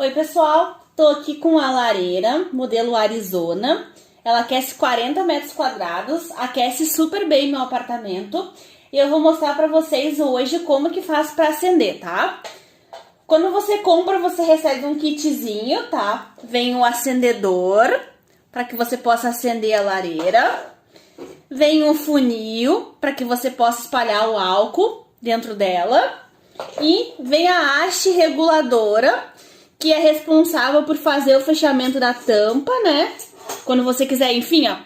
Oi pessoal, tô aqui com a lareira, modelo Arizona. Ela aquece 40 metros quadrados, aquece super bem meu apartamento. E eu vou mostrar pra vocês hoje como que faz pra acender, tá? Quando você compra, você recebe um kitzinho, tá? Vem o acendedor, para que você possa acender a lareira. Vem um funil, para que você possa espalhar o álcool dentro dela. E vem a haste reguladora, que é responsável por fazer o fechamento da tampa, né? Quando você quiser, enfim, ó,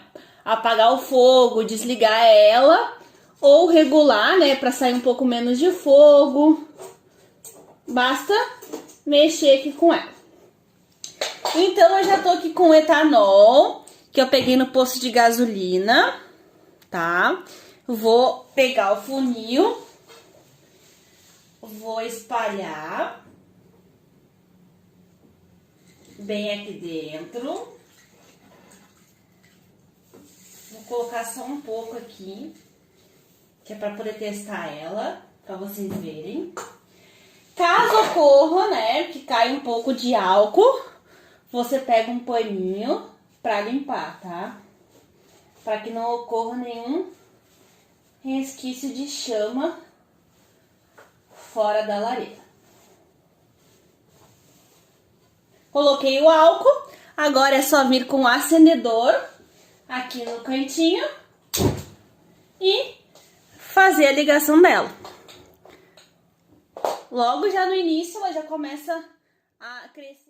apagar o fogo, desligar ela, ou regular, né, para sair um pouco menos de fogo. Basta mexer aqui com ela. Então, eu já tô aqui com etanol, que eu peguei no posto de gasolina, tá? Vou pegar o funil, vou espalhar bem aqui dentro. Vou colocar só um pouco aqui, que é pra poder testar ela, pra vocês verem. Caso ocorra, né, que cai um pouco de álcool, você pega um paninho pra limpar, tá? Pra que não ocorra nenhum resquício de chama fora da lareira. Coloquei o álcool, agora é só vir com o acendedor aqui no cantinho e fazer a ligação dela. Logo já no início ela já começa a crescer.